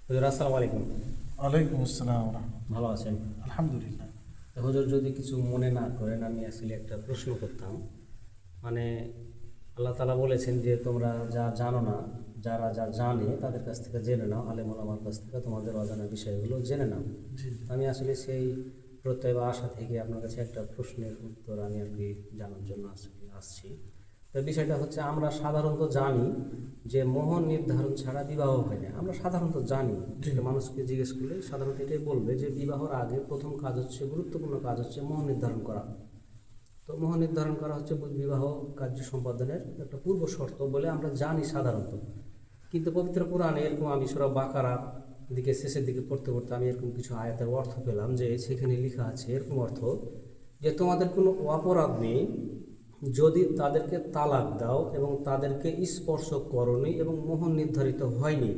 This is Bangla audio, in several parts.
হুজুর আসসালামু আলাইকুম। ওয়ালাইকুম আসসালাম। ভালো আছেন? আলহামদুলিল্লাহ। তো হুজুর যদি কিছু মনে না করেন, আমি আসলে একটা প্রশ্ন করতাম। মানে আল্লাহ তাআলা বলেছেন যে তোমরা যা জানো না, যারা যা জানে তাদের কাছ থেকে জেনে নাও, আলেম ওলামার কাছ থেকে তোমাদের অজানা বিষয়গুলো জেনে নাও। জি তো আমি আসলে সেই প্রত্যয় বা আশা থেকে আপনার কাছে একটা প্রশ্নের উত্তর আমি আর কি জানার জন্য আসছি। তো বিষয়টা হচ্ছে, আমরা সাধারণত জানি যে মোহ নির্ধারণ ছাড়া বিবাহ হয় না। আমরা সাধারণত জানি, জি একটা মানুষকে জিজ্ঞেস করলে সাধারণত এটাই বলবে যে বিবাহর আগে প্রথম কাজ হচ্ছে, গুরুত্বপূর্ণ কাজ হচ্ছে মোহ নির্ধারণ করা। তো মোহ নির্ধারণ করা হচ্ছে বিবাহ কার্য সম্পাদনের একটা পূর্ব শর্ত বলে আমরা জানি সাধারণত। কিন্তু পবিত্র কোরআনে এরকম, আমি সূরা বাকারা দিকে শেষের দিকে পড়তে পড়তে আমি এরকম কিছু আয়াতের অর্থ পেলাম, যে সেখানে লেখা আছে এরকম অর্থ, যে তোমাদের কোনো অপরাধ নেই যদি তাদেরকে তালাক দাও এবং তাদেরকে স্পর্শ করনি এবং মোহ নির্ধারিত হয়নি,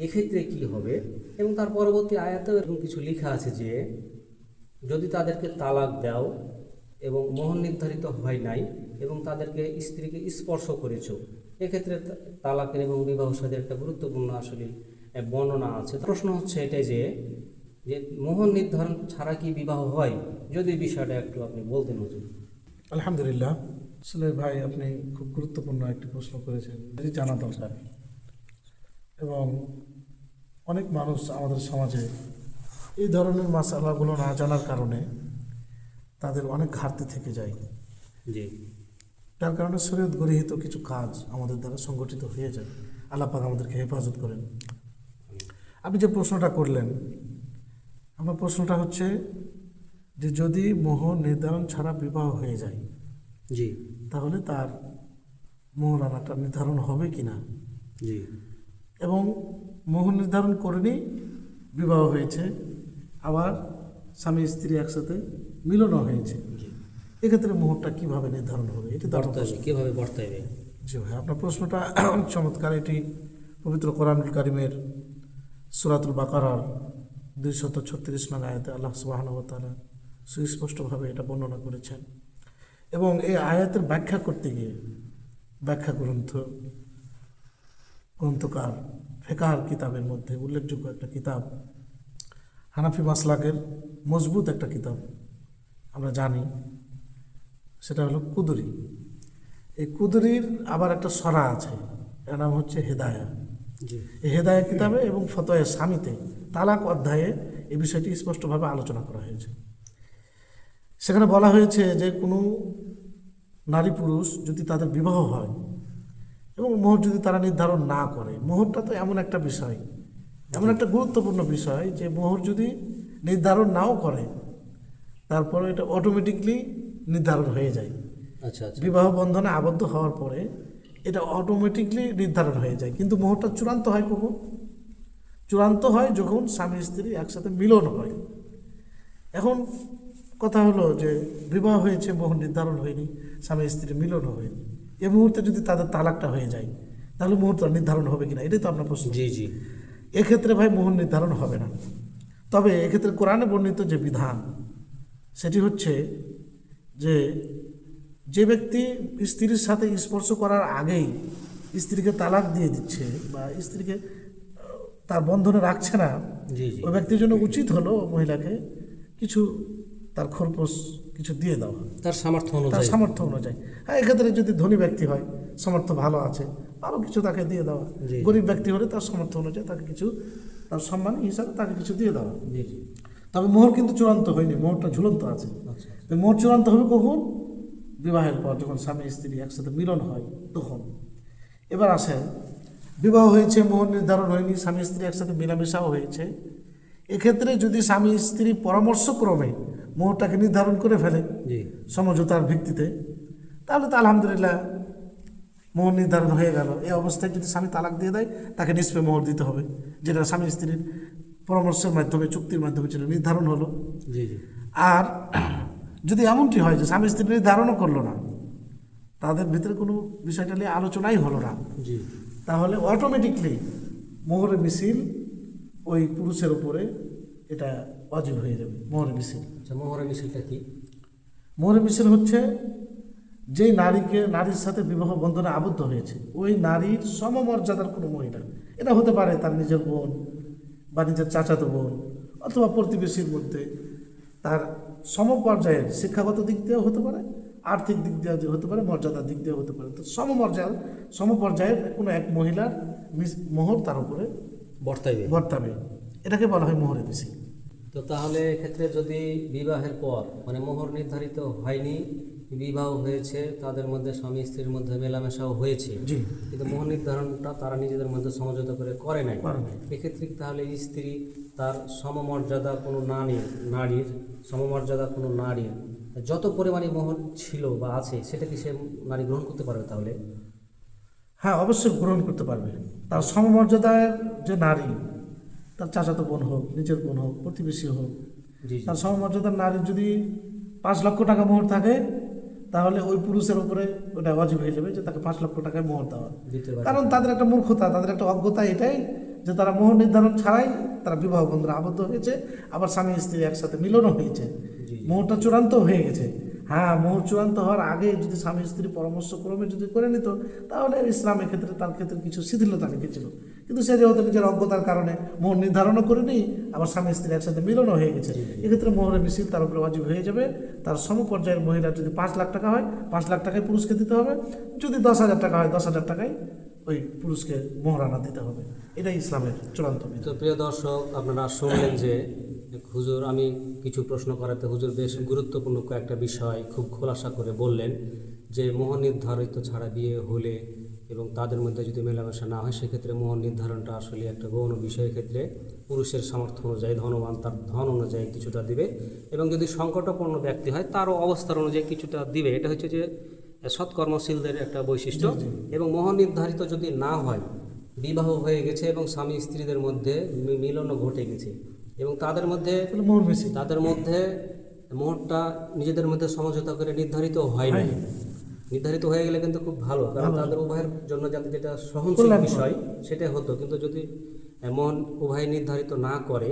এক্ষেত্রে কি হবে। এবং তার পরবর্তী আয়াতেও এরকম কিছু লেখা আছে যে যদি তাদেরকে তালাক দাও এবং মোহ নির্ধারিত হয় নাই এবং তাদেরকে স্ত্রীকে স্পর্শ করেছো, এক্ষেত্রে তালাকের এবং বিবাহ সাথে একটা গুরুত্বপূর্ণ আসলে বর্ণনা আছে। প্রশ্ন হচ্ছে এটাই যে যে মোহ নির্ধারণ ছাড়া কি বিবাহ হয়, যদি বিষয়টা একটু আপনি বলতেন হুজুর। আলহামদুলিল্লাহ। আসলে ভাই আপনি খুব গুরুত্বপূর্ণ একটি প্রশ্ন করেছেন, এটি জানা দরকার। এবং অনেক মানুষ আমাদের সমাজে এই ধরনের মাসালাগুলো না জানার কারণে তাদের অনেক ঘাটতি থেকে যায়। জি যার কারণে শরীয়ত গৃহীত কিছু কাজ আমাদের দ্বারা সংগঠিত হয়ে যায়। আল্লাহ পাক আমাদেরকে হেফাজত করেন। আপনি যে প্রশ্নটা করলেন, আমার প্রশ্নটা হচ্ছে যে যদি মোহ নির্ধারণ ছাড়া বিবাহ হয়ে যায় জি তাহলে তার মোহরানাটা নির্ধারণ হবে কি না, জি এবং মোহ নির্ধারণ করেনি বিবাহ হয়েছে, আবার স্বামী স্ত্রী একসাথে মিলনও হয়েছে, এক্ষেত্রে মোহরটা কিভাবে নির্ধারণ হবে, এটা তো আপনার প্রশ্ন। কীভাবে বর্তাইবে? জি ভাই, আপনার প্রশ্নটা অনেক চমৎকার। এটি পবিত্র কোরআনুল কারিমের সূরাতুল বাকারার 236 নং আয়াতে আল্লাহ সুবহানাহু ওয়া তাআলা সুস্পষ্টভাবে এটা বর্ণনা করেছেন। এবং এই আয়াতের ব্যাখ্যা করতে গিয়ে ব্যাখ্যা গ্রন্থকার ফেকার কিতাবের মধ্যে উল্লেখযোগ্য একটা কিতাব, হানাফি মাসলাকের মজবুত একটা কিতাব আমরা জানি, সেটা হলো কুদরি। এই কুদরির আবার একটা সরা আছে, এর নাম হচ্ছে হেদায়া। জি এই হেদায়া কিতাবে এবং ফতোয়া স্বামীতে তালাক অধ্যায়ে এই বিষয়টি স্পষ্টভাবে আলোচনা করা হয়েছে। সেখানে বলা হয়েছে যে কোনো নারী পুরুষ যদি তাদের বিবাহ হয় এবং মোহর যদি তারা নির্ধারণ না করে, মোহরটা তো এমন একটা বিষয়, এমন একটা গুরুত্বপূর্ণ বিষয় যে মোহর যদি নির্ধারণ নাও করে তারপরে এটা অটোমেটিকলি নির্ধারণ হয়ে যায়। আচ্ছা আচ্ছা বিবাহ বন্ধনে আবদ্ধ হওয়ার পরে এটা অটোমেটিকলি নির্ধারণ হয়ে যায়। কিন্তু মোহরটা চূড়ান্ত হয় কখন? চূড়ান্ত হয় যখন স্বামী স্ত্রী একসাথে মিলন হয়। এখন কথা হলো যে বিবাহ হয়েছে, মোহর নির্ধারণ হয়নি, স্বামী স্ত্রী মিলনও হয়নি, এ মুহূর্তে যদি তাদের তালাকটা হয়ে যায় তাহলে মোহরটা নির্ধারণ হবে কিনা, এটাই তো আপনার প্রশ্ন। জি জি এক্ষেত্রে ভাই মোহর নির্ধারণ হবে না। তবে এক্ষেত্রে কোরআনে বর্ণিত যে বিধান সেটি হচ্ছে যে যে ব্যক্তি স্ত্রীর সাথে স্পর্শ করার আগেই স্ত্রীকে তালাক দিয়ে দিচ্ছে বা স্ত্রীকে তার বন্ধনে রাখছে না, জি জি ওই ব্যক্তির জন্য উচিত হলো মহিলাকে কিছু তার খরপোশ কিছু দিয়ে দেওয়া, তার সামর্থ্য তার অনুযায়ী। সামর্থ্য অনুযায়ী। হ্যাঁ, এক্ষেত্রে যদি ধনী ব্যক্তি হয়, সামর্থ্য ভালো আছে, আরও কিছু তাকে দিয়ে দেওয়া। জি। গরিব ব্যক্তি হলে তার সামর্থ্য অনুযায়ী তাকে কিছু, তার সম্মান হিসাবে তাকে কিছু দিয়ে দেওয়া। জি জি তবে মোহর কিন্তু চূড়ান্ত হয়নি, মোহরটা ঝুলন্ত আছে। আচ্ছা তো মোহর চূড়ান্ত হবে কখন? বিবাহের পর, যখন স্বামী স্ত্রী একসাথে মিলন হয় তখন। এবার আসেন, বিবাহ হয়েছে, মোহর নির্ধারণ হয়নি, স্বামী স্ত্রী একসাথে মেলামেশাও হয়েছে, এক্ষেত্রে যদি স্বামী স্ত্রী পরামর্শক্রমে মোহরটাকে নির্ধারণ করে ফেলে জি সমঝোতার ভিত্তিতে, তাহলে তো আলহামদুলিল্লাহ মোহর নির্ধারণ হয়ে গেল। এই অবস্থায় যদি স্বামী তালাক দিয়ে দেয় তাকে নিষ্পে মোহর দিতে হবে, যেটা স্বামী স্ত্রীর পরামর্শের মাধ্যমে, চুক্তির মাধ্যমে যেটা নির্ধারণ হলো। জি জি আর যদি এমনটি হয় যে স্বামী স্ত্রী নির্ধারণও করলো না, তাদের ভিতরে কোনো বিষয়টা নিয়ে আলোচনাই হলো না, জি তাহলে অটোমেটিকলি মোহরের মিছিল ওই পুরুষের উপরে এটা ওয়াজিব হয়ে যাবে। মোহরের মিছিল, আচ্ছা, মোহরের মিছিলটা কি? মোহরের মিছিল হচ্ছে যেই নারীর সাথে বিবাহ বন্ধনে আবদ্ধ হয়েছে ওই নারীর সমমর্যাদার কোনো মহিলা, এটা হতে পারে তার নিজের বোন, বা নিজের চাচাতো বোন অথবা প্রতিবেশীর মধ্যে তার সমপর্যায়ের শিক্ষাগত দিক দিয়েও হতে পারে, আর্থিক দিক দিয়ে হতে পারে, মর্যাদার দিক দিয়েও হতে পারে। তো সমপর্যায়ের কোনো এক মহিলার মোহর তার উপরে বর্তাইবে। বর্তাবে, এটাকে বলা হয় মোহরে মিছিল। তো তাহলে এক্ষেত্রে যদি বিবাহের পর মানে মোহর নির্ধারিত হয়নি, বিবাহ হয়েছে, তাদের মধ্যে স্বামী স্ত্রীর মধ্যে মেলামেশাও হয়েছে, জি, কিন্তু মোহর নির্ধারণটা তারা নিজেদের মধ্যে সমঝোতা করে নাই, করে নাই। এক্ষেত্রে তাহলে স্ত্রী তার সমমর্যাদা কোনো নারীর সমমর্যাদা কোনো নারীর যত পরিমাণে মোহর ছিল বা আছে সেটা কি সে নারী গ্রহণ করতে পারবে তাহলে? হ্যাঁ, অবশ্যই গ্রহণ করতে পারবে। তার সমমর্যাদার যে নারী, তার চাচাতো বোন হোক, নিজের বোন হোক, প্রতিবেশী হোক, জি জি। তার সমমর্যাদার নারীর যদি 5 লক্ষ টাকা মোহর থাকে, তাহলে ওই পুরুষের উপরে ওটা ওয়াজিব হয়ে যাবে যে তাকে 5 লক্ষ টাকায় মোহর দেওয়া। দিতে পারবে। কারণ তাদের একটা মূর্খতা, তাদের একটা অজ্ঞতা এটাই যে তারা মোহর নির্ধারণ ছাড়াই তারা বিবাহ বন্ধনে আবদ্ধ হয়েছে, আবার স্বামী স্ত্রী একসাথে মিলনও হয়েছে, জি। মোহরটা চূড়ান্ত হয়ে গেছে। হ্যাঁ, মোহর চূড়ান্ত হওয়ার আগে যদি স্বামী স্ত্রী পরামর্শক্রমে যদি করে নিত, তাহলে ইসলাম এক্ষেত্রে তার ক্ষেত্রে কিছু শিথিলতা রেখেছিল। কিন্তু সে যেহেতু নিজের অজ্ঞতার কারণে মোহর নির্ধারণও করেনি, আবার স্বামী স্ত্রী একসাথে মিলনও হয়ে গেছে, এক্ষেত্রে মোহরের মিছিল তার উপরে ওয়াজিব হয়ে যাবে। তার সমপর্যায়ের মহিলার যদি 5 লাখ টাকা হয়, 5 লাখ টাকায় পুরুষকে দিতে হবে। যদি 10,000 টাকা হয়, 10,000 টাকায় ওই পুরুষকে মোহরানা দিতে হবে। এটাই ইসলামের চূড়ান্ত বিধান। তো প্রিয় দর্শক, আপনারা শুনলেন যে হুজুর, আমি কিছু প্রশ্ন করাতে হুজুর বেশ গুরুত্বপূর্ণ কয়েকটা বিষয় খুব খোলাসা করে বললেন যে মোহর নির্ধারিত ছাড়া বিয়ে হলে এবং তাদের মধ্যে যদি মেলামেশা না হয়, সেক্ষেত্রে মোহর নির্ধারণটা আসলে একটা গৌণ বিষয়ের ক্ষেত্রে পুরুষের সামর্থ্য অনুযায়ী, ধনবান তার ধন অনুযায়ী কিছুটা দিবে, এবং যদি সংকটাপন্ন ব্যক্তি হয় তারও অবস্থার অনুযায়ী কিছুটা দিবে। এটা হচ্ছে যে সৎকর্মশীলদের একটা বৈশিষ্ট্য। এবং মোহর নির্ধারিত যদি না হয়, বিবাহ হয়ে গেছে এবং স্বামী স্ত্রীদের মধ্যে মিলনও ঘটে গেছে এবং তাদের মধ্যে মোহর মিছিল মোহরটা নিজেদের মধ্যে সমঝোতা করে নির্ধারিত হয় না। নির্ধারিত হয়ে গেলে কিন্তু খুব ভালো, কারণ তাদের উভয়ের জন্য যাতে যেটা সহনশীল বিষয় সেটাই হতো। কিন্তু যদি মোহর উভয় নির্ধারিত না করে,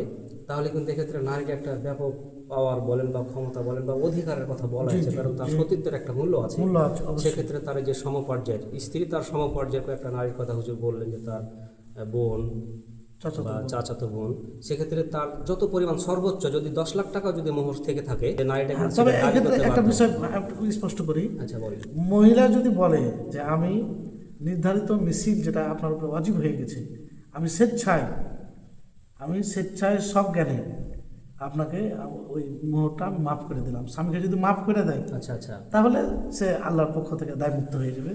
তাহলে কিন্তু এক্ষেত্রে নারীর একটা ব্যাপক পাওয়ার বলেন বা ক্ষমতা বলেন বা অধিকারের কথা বলা হয়েছে, কারণ তার সতীত্বের একটা মূল্য আছে। সেক্ষেত্রে তার যে সমপর্যায়ের স্ত্রী, তার সমপর্যায়ের একটা নারীর কথা হুজুর বললেন যে তার বোন বা চাচাতো বোন, সেক্ষেত্রে তার যত পরিমাণ সর্বোচ্চ যদি 10 লাখ টাকা যদি মোহর থেকে থাকে, নারীটা তবে এক্ষেত্রে একটা বিষয় একটু স্পষ্ট করি। আচ্ছা বলেন। মহিলা যদি বলে যে আমি নির্ধারিত মিছিল যেটা আপনার উপরে ওয়াজিব হয়ে গেছে, আমি স্বেচ্ছায় সব জ্ঞানে আপনাকে ওই মোহরটা আমি মাফ করে দিলাম, স্বামীকে যদি মাফ করে দেয়, আচ্ছা আচ্ছা, তাহলে সে আল্লাহর পক্ষ থেকে দায়মুক্ত হয়ে যাবে।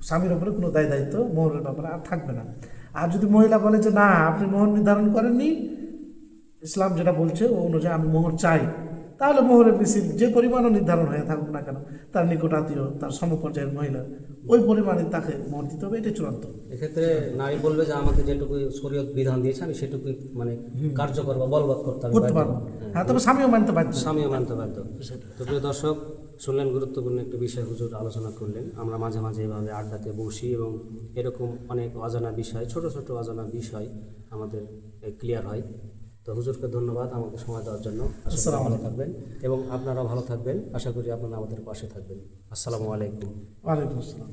স্বামীর উপরে কোনো দায়িত্ব মোহরের ব্যাপারে আর থাকবে না। আর যদি মহিলা বলে যে না, আপনি মোহর নির্ধারণ করেননি, ইসলাম যেটা বলছে ও অনুযায়ী আমি মোহর চাই, তাহলে মোহরের মিছিল যে পরিমাণও নির্ধারণ হয়ে থাকুক না কেন, তার নিকটাত্মীয়, তার সমপর্যায়ের মহিলা, ওই পরিমাণে তাকে মোহর দিতে হবে, এটাই চূড়ান্ত। এক্ষেত্রে নারী বলবে যে আমাকে যেটুকু শরীয়ত বিধান দিয়েছে আমি সেটুকুই মানে কার্যকর বা বলবৎ করতে পারবো। হ্যাঁ, তবে স্বামীও মানতে বাধ্য। স্বামীও মানতে বাধ্য। তো প্রিয় দর্শক, শুনলেন গুরুত্বপূর্ণ একটা বিষয় হুজুর আলোচনা করলেন। আমরা মাঝে মাঝে এভাবে আড্ডাতে বসি এবং এরকম অনেক অজানা বিষয়, ছোট ছোট অজানা বিষয় আমাদের ক্লিয়ার হয়। তো হুজুরকে ধন্যবাদ আমাকে সময় দেওয়ার জন্য। আশা করি ভালো থাকবেন এবং আপনারাও ভালো থাকবেন। আশা করি আপনারা আমাদের পাশে থাকবেন। আসসালামু আলাইকুম। ওয়ালাইকুম আসসালাম।